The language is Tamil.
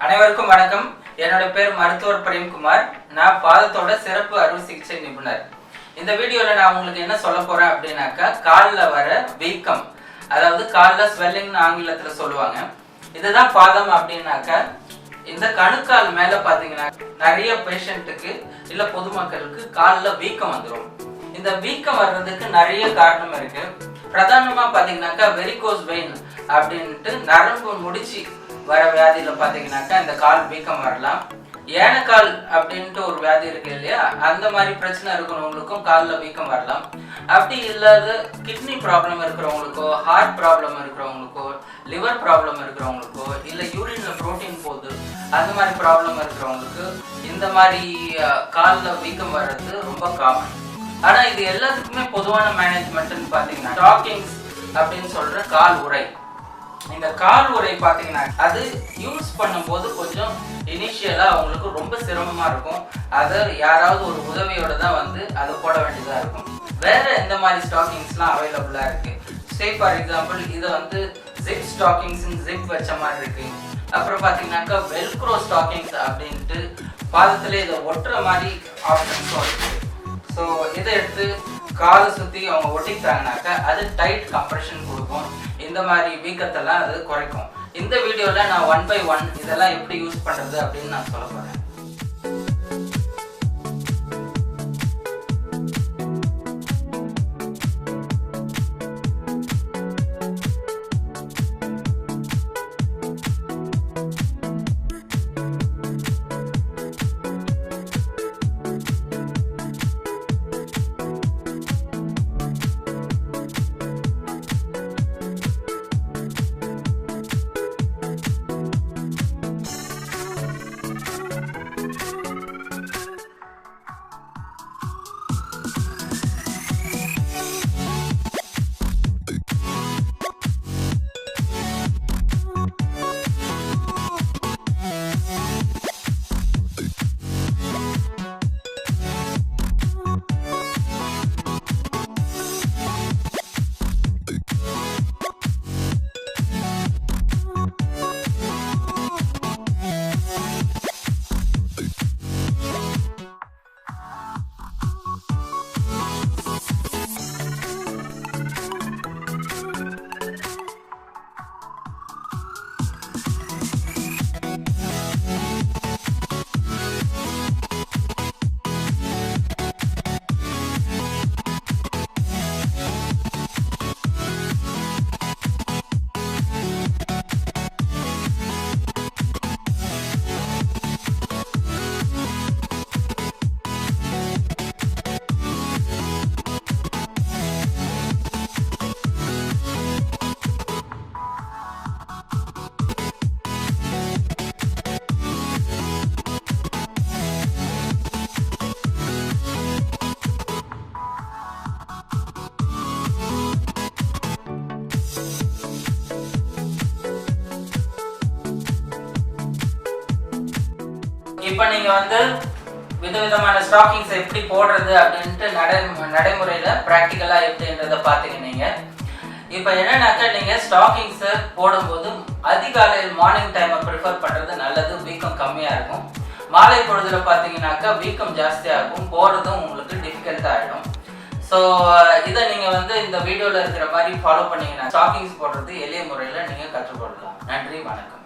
அனைவருக்கும் வணக்கம். என்னோட பேர் மருத்துவர் பிரேம்குமார். நான் பாதத்தோட சிறப்பு அறுவை சிகிச்சை நிபுணர். இந்த வீடியோல நான் உங்களுக்கு என்ன சொல்ல போறேன் அப்படின்னாக்கா, காலில் வர வீக்கம், அதாவது காலில் ஸ்வெல்லிங்னு ஆங்கிலத்துல சொல்லுவாங்க. இதுதான் பாதம் அப்படின்னாக்கா, இந்த கணுக்கால் மேல பாத்தீங்கன்னா நிறைய பேஷண்ட்டுக்கு இல்ல பொதுமக்களுக்கு காலில் வீக்கம் வந்துடும். இந்த வீக்கம் வர்றதுக்கு நிறைய காரணம் இருக்கு. பிரதானமா பாத்தீங்கன்னாக்கா வெரிகோஸ் வெயின் அப்படின்ட்டு நரம்பு முடிச்சு வர வியாதியில பாத்தீங்கன்னாக்கா இந்த கால் வீக்கம் வரலாம். ஏனக்கால் அப்படின்ட்டு ஒரு வியாதி இருக்கு இல்லையா, அந்த மாதிரி பிரச்சனை இருக்கிறவங்களுக்கும் காலில் வீக்கம் வரலாம். அப்படி இல்லாத கிட்னி ப்ராப்ளம் இருக்கிறவங்களுக்கோ, ஹார்ட் ப்ராப்ளம் இருக்கிறவங்களுக்கோ, லிவர் ப்ராப்ளம் இருக்கிறவங்களுக்கோ, இல்லை யூரின்ல புரோட்டீன் போகுது அந்த மாதிரி ப்ராப்ளம் இருக்கிறவங்களுக்கு இந்த மாதிரி காலில் வீக்கம் வர்றது ரொம்ப காமன். ஆனா இது எல்லாத்துக்குமே பொதுவான மேனேஜ்மெண்ட்னு பாத்தீங்கன்னா ஸ்டாக்கிங்ஸ் அப்படின்னு சொல்ற கால் உறை. இந்த கால் உறை பாத்தீங்கன்னா அது யூஸ் பண்ணும்போது கொஞ்சம் இனிஷியலா அவங்களுக்கு ரொம்ப சிரமமா இருக்கும். அதை யாராவது ஒரு உதவியோட தான் அதை போட வேண்டியதா இருக்கும். வேற எந்த மாதிரி ஸ்டாக்கிங்ஸ்லாம் அவைலபிளா இருக்கு? சே ஃபார் எக்ஸாம்பிள் இது ஜிப் ஸ்டாக்கிங்ஸ், ஜிப் வச்ச மாதிரி இருக்கு. அப்புறம் பாத்தீங்கன்னாக்கா வெல்க்ரோ ஸ்டாக்கிங்ஸ் அப்படின்ட்டு பாதத்துல இதை ஒட்டுற மாதிரி ஆப்ஷன்ஸும் இருக்கு. ஸோ இதை எடுத்து காலை சுற்றி அவங்க ஒட்டிக்கிட்டாங்கனாக்கா அது டைட் கம்ப்ரெஷன் கொடுக்கும். இந்த மாதிரி வீக்கத்தெல்லாம் அது குறைக்கும். இந்த வீடியோவில் நான் 1 by 1 இதெல்லாம் எப்படி யூஸ் பண்ணுறது அப்படின்னு நான் சொல்ல போகிறேன். இப்போ நீங்க விதவிதமான ஸ்டாக்கிங்ஸ் எப்படி போடுறது அப்படின்ட்டு நடைமுறையில பிராக்டிக்கலா எப்படின்றத பாத்தீங்க. நீங்க இப்போ என்னன்னாக்கா, நீங்க ஸ்டாக்கிங்ஸ் போடும்போது அதிகாலையில் மார்னிங் டைமை ப்ரிஃபர் பண்றது நல்லது. வீக்கம் கம்மியா இருக்கும். மாலை பொழுதுல பாத்தீங்கன்னாக்கா வீக்கம் ஜாஸ்தியா இருக்கும், போறதும் உங்களுக்கு டிஃபிகல்ட் ஆயிடும். ஸோ இதை நீங்க இந்த வீடியோல இருக்கிற மாதிரி ஃபாலோ பண்ணீங்கன்னா ஸ்டாக்கிங்ஸ் போடுறது எளிய முறையில நீங்க கற்றுக்கொள்ளலாம். நன்றி, வணக்கம்.